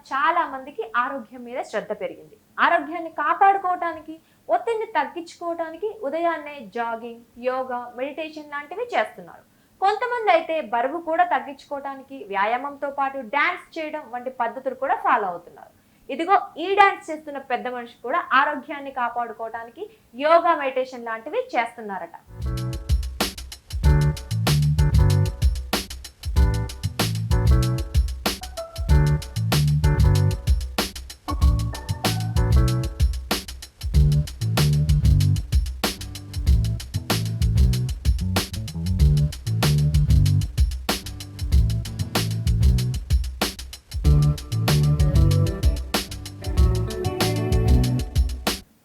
చాలా మందికి ఆరోగ్యం మీద శ్రద్ధ పెరిగింది. ఆరోగ్యాన్ని కాపాడుకోవటానికి, ఒత్తిడిని తగ్గించుకోవటానికి ఉదయాన్నే జాగింగ్, యోగా, మెడిటేషన్ లాంటివి చేస్తున్నారు. కొంతమంది అయితే బరువు కూడా తగ్గించుకోవటానికి వ్యాయామంతో పాటు డాన్స్ చేయడం వంటి పద్ధతులు కూడా ఫాలో అవుతున్నారు. ఇదిగో ఈ డాన్స్ చేస్తున్న పెద్ద మనిషి కూడా ఆరోగ్యాన్ని కాపాడుకోవటానికి యోగా, మెడిటేషన్ లాంటివి చేస్తున్నారట.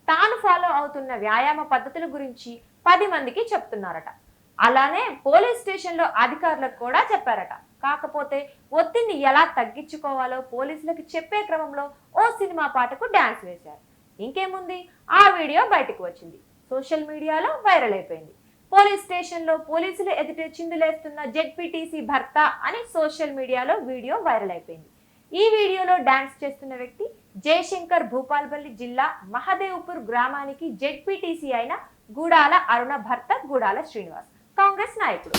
తాను ఫాలో అవుతున్న వ్యాయామ పద్ధతుల గురించి 10 మందికి చెప్తున్నారట. అలానే పోలీస్ స్టేషన్లో అధికారులకు కూడా చెప్పారట. కాకపోతే ఒత్తిడిని ఎలా తగ్గించుకోవాలో పోలీసులకు చెప్పే క్రమంలో ఓ సినిమా పాటకు డాన్స్ వేశారు. ఇంకేముంది, ఆ వీడియో బయటకు వచ్చింది. సోషల్ మీడియాలో వైరల్ అయిపోయింది. పోలీస్ స్టేషన్లో పోలీసులు ఎదుట చిందులేస్తున్న జెడ్పీటీసీ భర్త అని సోషల్ మీడియాలో వీడియో వైరల్ అయిపోయింది. ఈ వీడియోలో డాన్స్ చేస్తున్న వ్యక్తి జయశంకర్, భూపాల్పల్లి జిల్లా మహదేవ్పూర్ గ్రామానికి జెడ్పీటీసీ అయిన గూడాల అరుణ భర్త గూడాల శ్రీనివాస్, కాంగ్రెస్ నాయకుడు.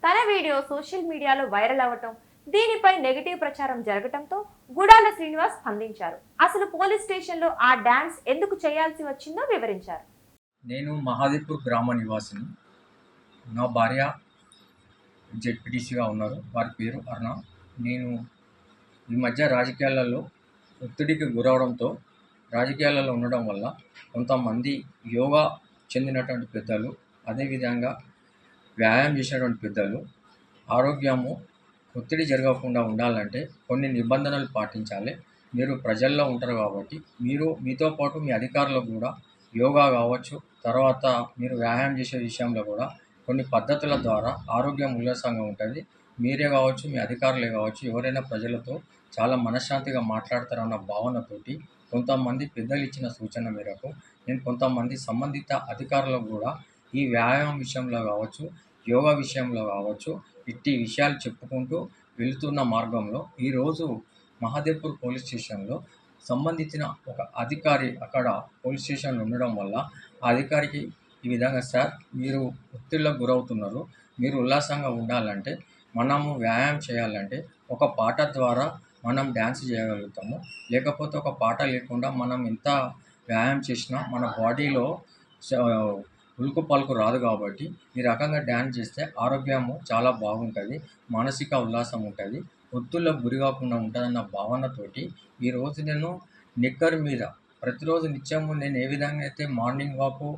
తన వీడియో సోషల్ మీడియాలో వైరల్ అవ్వటం, దీనిపై నెగటివ్ ప్రచారం జరగటంతో గుడాల శ్రీనివాస్ స్పందించారు. అసలు పోలీస్ స్టేషన్లో ఆ డాన్స్ ఎందుకు చేయాల్సి వచ్చిందో వివరించారు. నేను మహాదేవ్పూర్ గ్రామ నివాసిని. నా భార్య జెడ్పీటీసీగా ఉన్నారు. వారి పేరు అరుణ. నేను ఈ మధ్య రాజకీయాలలో ఒత్తిడికి గురవడంతో రాజకీయాలలో ఉండడం వల్ల కొంతమంది యోగా చెందినటువంటి పెద్దలు, అదేవిధంగా వ్యాయామం చేసినటువంటి పెద్దలు ఆరోగ్యము ఒత్తిడి జరగకుండా ఉండాలంటే కొన్ని నిబంధనలు పాటించాలి. మీరు ప్రజల్లో ఉంటారు కాబట్టి మీతో పాటు మీ అధికారులకు కూడా యోగా కావచ్చు, తర్వాత మీరు వ్యాయామం చేసే విషయంలో కూడా కొన్ని పద్ధతుల ద్వారా ఆరోగ్యం ఉల్లాసంగా ఉంటుంది. మీరే కావచ్చు, మీ అధికారులే కావచ్చు, ఎవరైనా ప్రజలతో చాలా మనశ్శాంతిగా మాట్లాడతారన్న భావనతోటి కొంతమంది పెద్దలు ఇచ్చిన సూచన మేరకు నేను కొంతమంది సంబంధిత అధికారులకు కూడా ఈ వ్యాయామం విషయంలో కావచ్చు, యోగా విషయంలో కావచ్చు, ఇట్టి విషయాలు చెప్పుకుంటూ వెళుతున్న మార్గంలో ఈరోజు మహాదేవ్పూర్ పోలీస్ స్టేషన్లో సంబంధించిన ఒక అధికారి అక్కడ పోలీస్ స్టేషన్లో ఉండడం వల్ల ఆ అధికారికి ఈ విధంగా, సార్ మీరు ఒత్తిళ్ళకు గురవుతున్నారు, మీరు ఉల్లాసంగా ఉండాలంటే, మనము వ్యాయామం చేయాలంటే ఒక పాట ద్వారా మనం డ్యాన్స్ చేయగలుగుతాము. లేకపోతే ఒక పాట లేకుండా మనం ఎంత వ్యాయామం చేసినా మన బాడీలో ఉలుకు పలుకు రాదు. కాబట్టి ఈ రకంగా డ్యాన్స్ చేస్తే ఆరోగ్యము చాలా బాగుంటుంది, మానసిక ఉల్లాసం ఉంటుంది, ఒత్తిళ్ళకు గురి కాకుండా ఉంటుందన్న భావనతోటి ఈరోజు నేను నిక్కర్ మీద ప్రతిరోజు నిత్యము నేను ఏ విధంగా అయితే మార్నింగ్ వాకు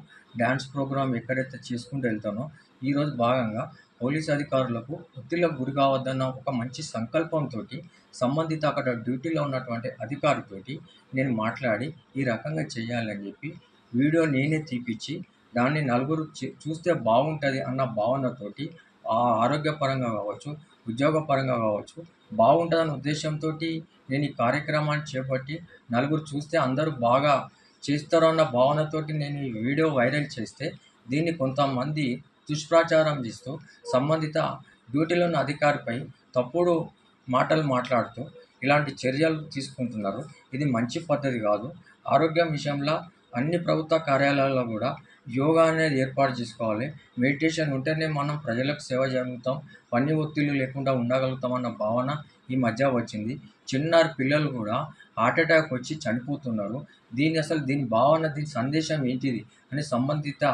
డ్యాన్స్ ప్రోగ్రామ్ ఎక్కడైతే చేసుకుంటూ వెళ్తానో, ఈరోజు భాగంగా పోలీస్ అధికారులకు ఒత్తిళ్ళకు గురి కావద్దన్న ఒక మంచి సంకల్పంతో సంబంధిత అక్కడ డ్యూటీలో ఉన్నటువంటి అధికారితోటి నేను మాట్లాడి ఈ రకంగా చేయాలని చెప్పి వీడియో నేనే తీపిచ్చి దాన్ని నలుగురు చూస్తే బాగుంటుంది అన్న భావనతోటి ఆరోగ్యపరంగా కావచ్చు, ఉద్యోగపరంగా కావచ్చు బాగుంటుందన్న ఉద్దేశంతో నేను ఈ కార్యక్రమాన్ని చేపట్టి నలుగురు చూస్తే అందరూ బాగా చేస్తారు అన్న భావనతోటి నేను ఈ వీడియో వైరల్ చేస్తే దీన్ని కొంతమంది దుష్ప్రచారం చేస్తూ సంబంధిత డ్యూటీలో ఉన్న అధికారిపై తప్పుడు మాటలు మాట్లాడుతూ ఇలాంటి చర్యలు తీసుకుంటున్నారు. ఇది మంచి పద్ధతి కాదు. ఆరోగ్యం విషయంలో అన్ని ప్రభుత్వ కార్యాలయాల్లో కూడా యోగా అనేది ఏర్పాటు చేసుకోవాలి. మెడిటేషన్ ఉంటేనే మనం ప్రజలకు సేవ జరుగుతాం, పని ఒత్తిళ్ళు లేకుండా ఉండగలుగుతాం అన్న భావన ఈ మధ్య వచ్చింది. చిన్నారి పిల్లలు కూడా హార్ట్ అటాక్ వచ్చి చనిపోతున్నారు. దీని భావన, దీని సందేశం ఏంటిది అని సంబంధిత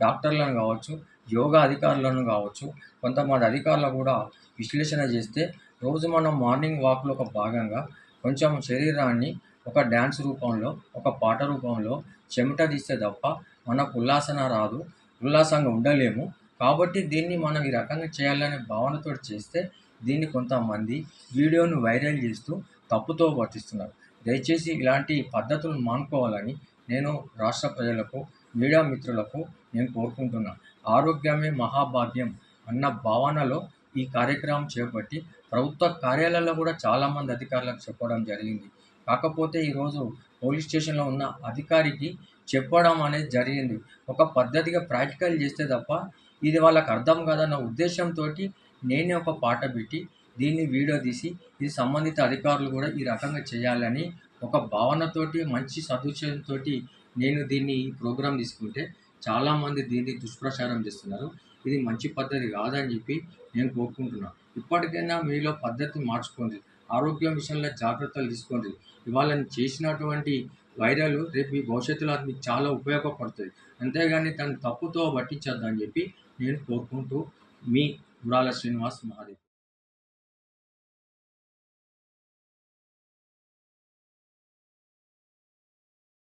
డాక్టర్లను కావచ్చు, యోగా అధికారులను కావచ్చు, కొంతమంది అధికారులు కూడా విశ్లేషణ చేస్తే రోజు మనం మార్నింగ్ వాక్లో ఒక భాగంగా కొంచెం శరీరాన్ని ఒక డ్యాన్స్ రూపంలో, ఒక పాట రూపంలో చెమట తీస్తే తప్ప మనకు ఉల్లాసన రాదు, ఉల్లాసంగా ఉండలేము. కాబట్టి దీన్ని మనం ఈ రకంగా చేయాలనే భావనతో చేస్తే దీన్ని కొంతమంది వీడియోను వైరల్ చేస్తూ తప్పుతో పట్టిస్తున్నారు. దయచేసి ఇలాంటి పద్ధతులు మానుకోవాలని నేను రాష్ట్ర ప్రజలకు, మీడియా మిత్రులకు నేను కోరుకుంటున్నా. ఆరోగ్యమే మహాభాగ్యం అన్న భావనలో ఈ కార్యక్రమం చేపట్టి ప్రభుత్వ కార్యాలయాల్లో కూడా చాలామంది అధికారులకు చెప్పడం జరిగింది. కాకపోతే ఈరోజు పోలీస్ స్టేషన్‌లో ఉన్న అధికారికి చెప్పడం అనేది జరిగింది. ఒక పద్ధతిగా ప్రాక్టికల్ చేస్తే తప్ప ఇది వాళ్ళకి అర్థం కాదన్న ఉద్దేశంతోటి నేనే ఒక పాట పెట్టి దీన్ని వీడియో తీసి ఇది సంబంధిత అధికారులు కూడా ఈ రకంగా చేయాలని ఒక భావనతోటి మంచి సదుద్దేశంతోటి నేను దీన్ని ఈ ప్రోగ్రామ్ తీసుకుంటే చాలామంది దీన్ని దుష్ప్రచారం చేస్తున్నారు. ఇది మంచి పద్ధతి కాదని చెప్పి నేను కోరుకుంటున్నా. ఇప్పటికైనా మీలో పద్ధతి మార్చుకోండి. ఆరోగ్యం విషయంలో జాగ్రత్తలు తీసుకోండి. ఇవాళ నేను చేసినటువంటి వైరల్ రేపు మీ భవిష్యత్తులో అది మీకు చాలా ఉపయోగపడుతుంది. అంతేగాని దాన్ని తప్పుతో పట్టించొద్దని చెప్పి నేను కోరుకుంటూ మీ గుడాల శ్రీనివాస్ మహాదేవ్.